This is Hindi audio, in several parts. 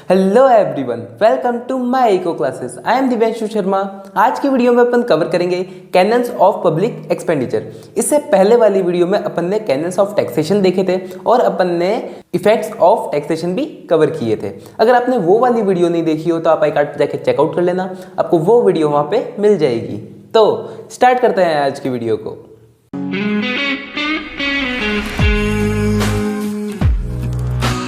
Hello everyone, welcome to my eco classes. I am Divyanshu Sharma. आज की वीडियो में अपन कवर करेंगे कैनन्स ऑफ पब्लिक एक्सपेंडिचर। इससे पहले वाली वीडियो में अपन ने कैनन्स ऑफ टैक्सेशन देखे थे और अपन ने इफेक्ट्स ऑफ टैक्सेशन भी कवर किए थे। अगर आपने वो वाली वीडियो नहीं देखी हो तो आप iCard पे जाके चेकआउट कर लेना, आपको वो वीडियो वहाँ पे मिल जाएगी। तो स्टार्ट करते हैं आज की वीडियो को।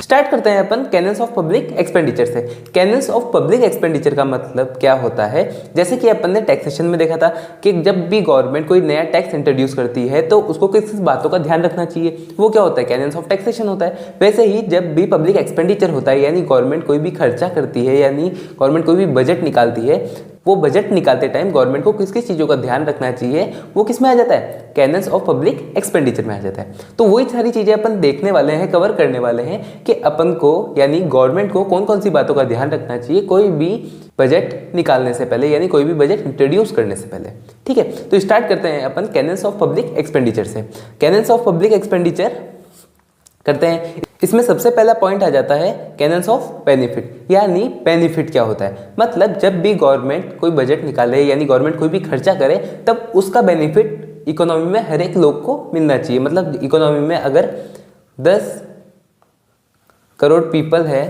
स्टार्ट करते हैं अपन कैनन्स ऑफ पब्लिक एक्सपेंडिचर से। कैनन्स ऑफ पब्लिक एक्सपेंडिचर का मतलब क्या होता है, जैसे कि अपन ने टैक्सेशन में देखा था कि जब भी गवर्नमेंट कोई नया टैक्स इंट्रोड्यूस करती है तो उसको किस किस बातों का ध्यान रखना चाहिए, वो क्या होता है, कैनन्स ऑफ टैक्सेशन होता है। वैसे ही जब भी पब्लिक एक्सपेंडिचर होता है, यानी गवर्नमेंट कोई भी खर्चा करती है, यानी गवर्नमेंट कोई भी बजट निकालती है, वो बजट निकालते टाइम गवर्नमेंट को किस किस चीज़ों का ध्यान रखना चाहिए, वो किस में आ जाता है, कैनन्स ऑफ पब्लिक एक्सपेंडिचर में आ जाता है। तो वही सारी चीज़ें अपन देखने वाले हैं, कवर करने वाले हैं कि अपन को यानी गवर्नमेंट को कौन कौन सी बातों का ध्यान रखना चाहिए कोई भी बजट निकालने से पहले, यानी कोई भी बजट इंट्रोड्यूस करने से पहले। ठीक है, तो स्टार्ट करते हैं अपन कैनन्स ऑफ पब्लिक एक्सपेंडिचर से। कैनन्स ऑफ पब्लिक एक्सपेंडिचर करते हैं। इसमें सबसे पहला पॉइंट आ जाता है कैनन्स ऑफ बेनिफिट, यानी बेनिफिट क्या होता है। मतलब जब भी गवर्नमेंट कोई बजट निकाले, यानी गवर्नमेंट कोई भी खर्चा करे, तब उसका बेनिफिट इकोनॉमी में हर एक लोग को मिलना चाहिए। मतलब इकोनॉमी में अगर 10 करोड़ पीपल है,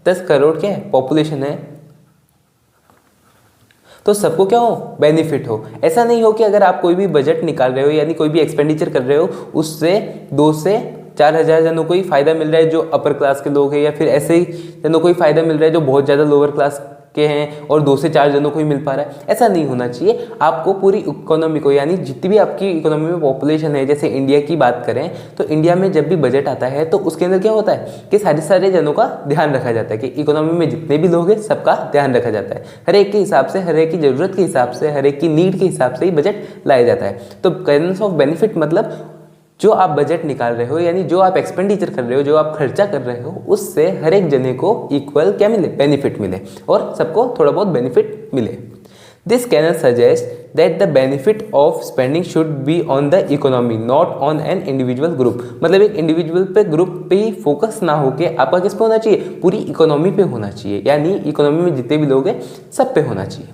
10 करोड़ क्या है पॉपुलेशन है, तो सबको क्या हो, बेनिफिट हो। ऐसा नहीं हो कि अगर आप कोई भी बजट निकाल रहे हो, यानी कोई भी एक्सपेंडिचर कर रहे हो, उससे 2 से 4,000 जनों को ही फायदा मिल रहा है जो अपर क्लास के लोग हैं, या फिर ऐसे ही जनों को ही फायदा मिल रहा है जो बहुत ज़्यादा लोअर क्लास के हैं, और 2 से 4 जनों को ही मिल पा रहा है। ऐसा नहीं होना चाहिए। आपको पूरी इकोनॉमी को, यानी जितनी भी आपकी इकोनॉमी में पॉपुलेशन है, जैसे इंडिया की बात करें तो इंडिया में जब भी बजट आता है तो उसके अंदर क्या होता है कि सारे जनों का ध्यान रखा जाता है, कि इकोनॉमी में जितने भी लोग हैं सबका ध्यान रखा जाता है। हर एक के हिसाब से, हर एक की ज़रूरत के हिसाब से, हर एक की नीड के हिसाब से ही बजट लाया जाता है। तो कैनन्स ऑफ बेनिफिट मतलब जो आप बजट निकाल रहे हो, यानी जो आप एक्सपेंडिचर कर रहे हो, जो आप खर्चा कर रहे हो, उससे हर एक जने को इक्वल क्या मिले, बेनिफिट मिले, और सबको थोड़ा बहुत बेनिफिट मिले। This canon suggest that the benefit of spending should be on the economy, not on an individual group. मतलब एक इंडिविजुअल पे, ग्रुप पे ही फोकस ना होके आपका किस पे होना चाहिए, पूरी इकोनॉमी पे होना चाहिए, यानी इकोनॉमी में जितने भी लोग हैं सब पे होना चाहिए।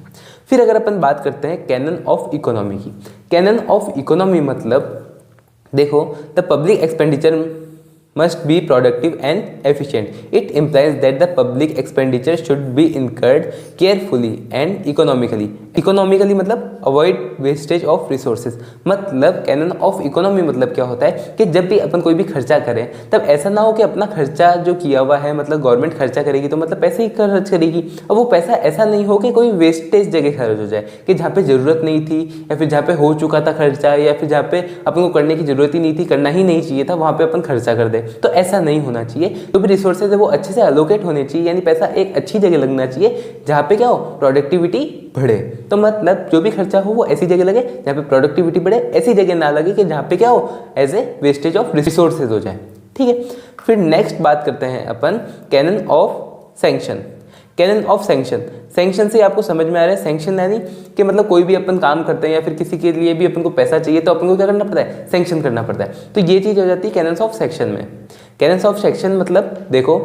फिर अगर अपन बात करते हैं कैनन ऑफ इकोनॉमी की। कैनन ऑफ इकोनॉमी मतलब देखो, the public expenditure must be productive and efficient. It implies that the public expenditure should be incurred carefully and economically. Economically मतलब avoid wastage of resources. मतलब कैनन ऑफ इकोनॉमी मतलब क्या होता है कि जब भी अपन कोई भी खर्चा करें तब ऐसा ना हो कि अपना खर्चा जो किया हुआ है, मतलब गवर्नमेंट खर्चा करेगी तो मतलब पैसे ही खर्च करेगी, और वो पैसा ऐसा नहीं हो कि कोई वेस्टेज जगह खर्च हो जाए, कि जहाँ पे ज़रूरत नहीं थी, या फिर जहाँ पे हो चुका था खर्चा, या फिर जहाँ पे अपन को करने की ज़रूरत ही नहीं थी, करना ही नहीं चाहिए था, वहाँ पे अपन खर्चा कर दे। तो ऐसा नहीं होना चाहिए। जो भी रिसोर्सेज है वो अच्छे से अलोकेट होने चाहिए, यानी पैसा एक अच्छी जगह लगना चाहिए जहाँ पे क्या हो, प्रोडक्टिविटी बढ़े। तो मतलब जो भी खर्चा हो वो ऐसी जगह लगे जहाँ पे प्रोडक्टिविटी बढ़े, ऐसी जगह ना लगे कि जहाँ पे क्या हो, as a wastage of resources हो जाए। ठीक है, फिर नेक्स्ट बात करते हैं अपन canon of sanction. Canon of sanction, sanction से आपको समझ में आ रहा है, सैंक्शन यानी कि मतलब कोई भी अपन काम करते हैं या फिर किसी के लिए भी अपन को पैसा चाहिए तो अपन को क्या करना पड़ता है, सैंक्शन करना पड़ता है। तो ये चीज़ हो जाती है कैनन्स ऑफ सेक्शन में। कैनन्स ऑफ सेक्शन मतलब देखो,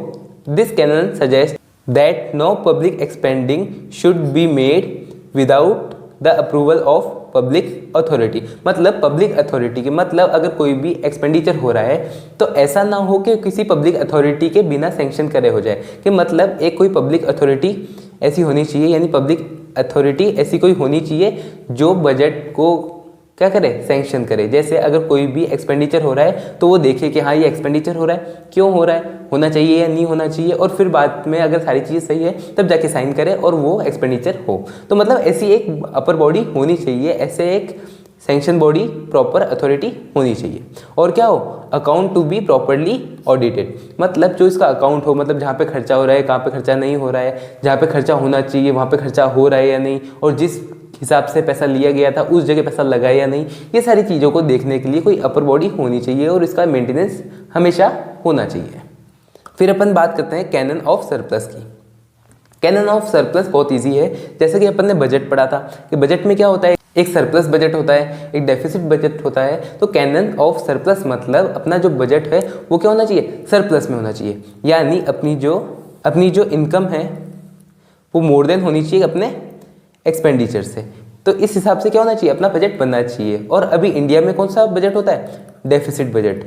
this canon suggest that no public expending should be made without the approval of public authority. मतलब पब्लिक अथॉरिटी की, मतलब अगर कोई भी एक्सपेंडिचर हो रहा है तो ऐसा ना हो कि किसी पब्लिक अथॉरिटी के बिना सैंक्शन करे हो जाए, कि मतलब एक कोई पब्लिक अथॉरिटी ऐसी होनी चाहिए, यानी पब्लिक अथॉरिटी ऐसी कोई होनी चाहिए जो बजट को क्या करे, सैंक्शन करे। जैसे अगर कोई भी एक्सपेंडिचर हो रहा है तो वो देखे कि हाँ ये एक्सपेंडिचर हो रहा है, क्यों हो रहा है, होना चाहिए या नहीं होना चाहिए, और फिर बाद में अगर सारी चीज़ें सही है तब जाके साइन करे और वो एक्सपेंडिचर हो। तो मतलब ऐसी एक अपर बॉडी होनी चाहिए, ऐसे एक सैंक्शन बॉडी, प्रॉपर अथॉरिटी होनी चाहिए। और क्या हो, account to be properly audited. मतलब जो इसका अकाउंट हो, मतलब जहाँ पे खर्चा हो रहा है, कहाँ पे खर्चा नहीं हो रहा है, जहाँ पे खर्चा होना चाहिए वहाँ पे खर्चा हो रहा है या नहीं, और जिस हिसाब से पैसा लिया गया था उस जगह पैसा लगा या नहीं, ये सारी चीज़ों को देखने के लिए कोई अपर बॉडी होनी चाहिए, और इसका मेंटेनेंस हमेशा होना चाहिए। फिर अपन बात करते हैं कैनन ऑफ सरप्लस की। कैनन ऑफ सरप्लस बहुत ईजी है। जैसे कि अपन ने बजट पढ़ा था कि बजट में क्या होता है, एक सरप्लस बजट होता है, एक डेफिसिट बजट होता है। तो कैनन ऑफ सरप्लस मतलब अपना जो बजट है वो क्या होना चाहिए, सरप्लस में होना चाहिए, यानी अपनी जो अपनी जो इनकम है वो मोर देन होनी चाहिए अपने एक्सपेंडिचर से। तो इस हिसाब से क्या होना चाहिए, अपना बजट बनना चाहिए। और अभी इंडिया में कौन सा बजट होता है, deficit budget.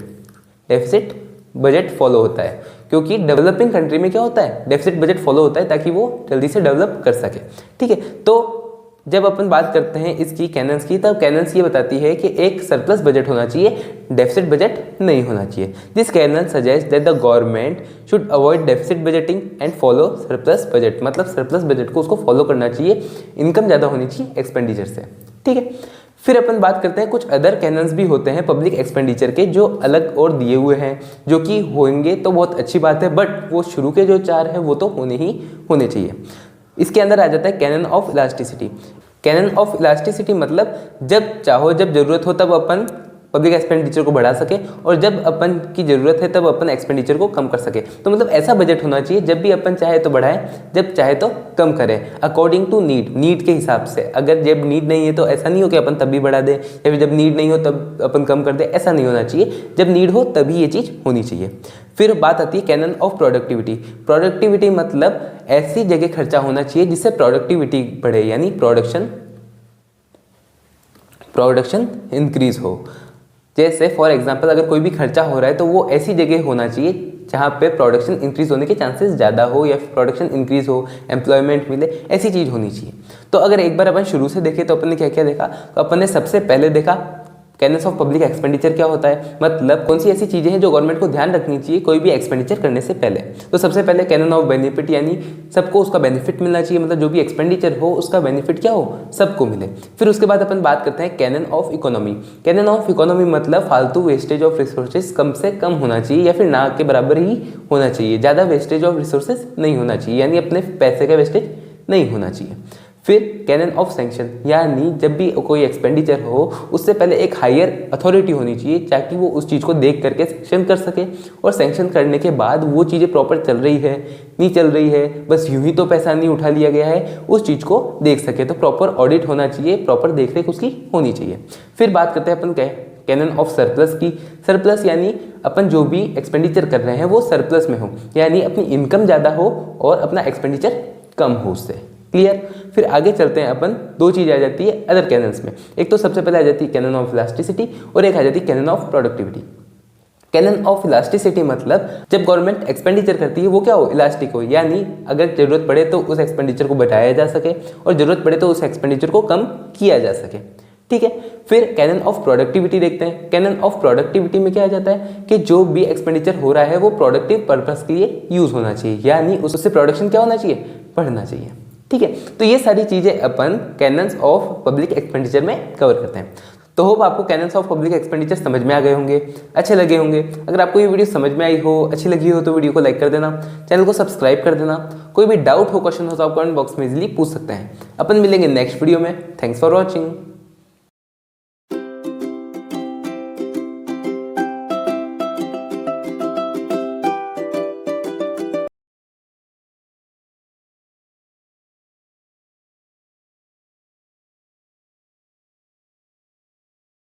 Deficit budget follow होता है क्योंकि डेवलपिंग कंट्री में क्या होता है, डेफिसिट बजट फॉलो होता है ताकि वो जल्दी से डेवलप कर सके। ठीक है, तो जब अपन बात करते हैं इसकी कैनन्स की, तब कैनन्स ये बताती है कि एक सरप्लस बजट होना चाहिए, डेफिसिट बजट नहीं होना चाहिए। This canon suggest that the government should avoid deficit budgeting and follow surplus budget. मतलब सरप्लस बजट को उसको फॉलो करना चाहिए, इनकम ज़्यादा होनी चाहिए एक्सपेंडिचर से। ठीक है, फिर अपन बात करते हैं कुछ अदर कैनन्स भी होते हैं पब्लिक एक्सपेंडिचर के जो अलग और दिए हुए हैं, जो कि होंगे तो बहुत अच्छी बात है, बट वो शुरू के जो 4 है वो तो होने चाहिए। इसके अंदर आ जाता है canon of elasticity. Canon of elasticity मतलब जब चाहो, जब जरूरत हो तब अपन पब्लिक एक्सपेंडिचर को बढ़ा सके, और जब अपन की ज़रूरत है तब अपन एक्सपेंडिचर को कम कर सके। तो मतलब ऐसा बजट होना चाहिए जब भी अपन चाहे तो बढ़ाएं, जब चाहे तो कम करें, अकॉर्डिंग टू नीड के हिसाब से। अगर जब नीड नहीं है तो ऐसा नहीं हो कि अपन तब भी बढ़ा दें, या फिर जब नीड नहीं हो तब अपन कम कर दें, ऐसा नहीं होना चाहिए। जब नीड हो तभी ये चीज़ होनी चाहिए। फिर बात आती है कैनन ऑफ प्रोडक्टिविटी। प्रोडक्टिविटी मतलब ऐसी जगह खर्चा होना चाहिए जिससे प्रोडक्टिविटी बढ़े, यानी प्रोडक्शन इंक्रीज हो। जैसे फॉर एग्जांपल अगर कोई भी खर्चा हो रहा है तो वो ऐसी जगह होना चाहिए जहाँ पे प्रोडक्शन इंक्रीज होने के चांसेस ज़्यादा हो, या फिर प्रोडक्शन इंक्रीज हो, एम्प्लॉयमेंट मिले, ऐसी चीज़ होनी चाहिए। तो अगर एक बार अपन शुरू से देखें तो अपन ने क्या क्या देखा, तो अपन ने सबसे पहले देखा कैनन्स ऑफ पब्लिक एक्सपेंडिचर क्या होता है, मतलब कौन सी ऐसी चीज़ें हैं जो गवर्नमेंट को ध्यान रखनी चाहिए कोई भी एक्सपेंडिचर करने से पहले। तो सबसे पहले कैनन ऑफ बेनिफिट, यानी सबको उसका बेनिफिट मिलना चाहिए, मतलब जो भी एक्सपेंडिचर हो उसका बेनिफिट क्या हो, सबको मिले। फिर उसके बाद अपन बात करते हैं canon of economy. Canon of economy मतलब फालतू वेस्टेज ऑफ रिसोर्सेज कम से कम होना चाहिए, या फिर ना के बराबर ही होना चाहिए। ज़्यादा वेस्टेज ऑफ रिसोर्सेज नहीं होना चाहिए, यानी अपने पैसे का वेस्टेज नहीं होना चाहिए। फिर कैनन ऑफ सैंक्शन, यानी जब भी कोई एक्सपेंडिचर हो उससे पहले एक हायर अथॉरिटी होनी चाहिए ताकि वो उस चीज़ को देख करके सैंक्शन कर सके, और सैंक्शन करने के बाद वो चीज़ें प्रॉपर चल रही है नहीं चल रही है, बस यूं ही तो पैसा नहीं उठा लिया गया है, उस चीज़ को देख सके। तो प्रॉपर ऑडिट होना चाहिए, प्रॉपर देखरेख उसकी होनी चाहिए। फिर बात करते हैं अपन कैनन ऑफ सरप्लस की। सरप्लस यानी अपन जो भी एक्सपेंडिचर कर रहे हैं वो सरप्लस में हो, यानी अपनी इनकम ज़्यादा हो और अपना एक्सपेंडिचर कम हो उससे। क्लियर। फिर आगे चलते हैं अपन, 2 चीज़ आ जाती है अदर कैनन्स में। एक तो सबसे पहले आ जाती है कैनन ऑफ इलास्टिसिटी, और एक आ जाती है canon of productivity. Canon of elasticity मतलब जब गवर्नमेंट एक्सपेंडिचर करती है वो क्या हो, इलास्टिक हो, यानी अगर जरूरत पड़े तो उस एक्सपेंडिचर को बढ़ाया जा सके, और जरूरत पड़े तो उस एक्सपेंडिचर को कम किया जा सके। ठीक है। फिर कैनन ऑफ प्रोडक्टिविटी देखते हैं। कैनन ऑफ प्रोडक्टिविटी में क्या आ जाता है कि जो भी एक्सपेंडिचर हो रहा है वो प्रोडक्टिव पर्पस के लिए यूज होना चाहिए, यानी उससे प्रोडक्शन क्या होना चाहिए, बढ़ना चाहिए। ठीक है, तो ये सारी चीजें अपन कैनन्स ऑफ पब्लिक एक्सपेंडिचर में कवर करते हैं। तो होप आपको कैनन्स ऑफ पब्लिक एक्सपेंडिचर समझ में आ गए होंगे, अच्छे लगे होंगे। अगर आपको ये वीडियो समझ में आई हो, अच्छी लगी हो, तो वीडियो को लाइक कर देना, चैनल को सब्सक्राइब कर देना। कोई भी डाउट हो, क्वेश्चन हो तो आप कमेंट बॉक्स में इजीली पूछ सकते हैं। अपन मिलेंगे नेक्स्ट वीडियो में। Thanks for watching.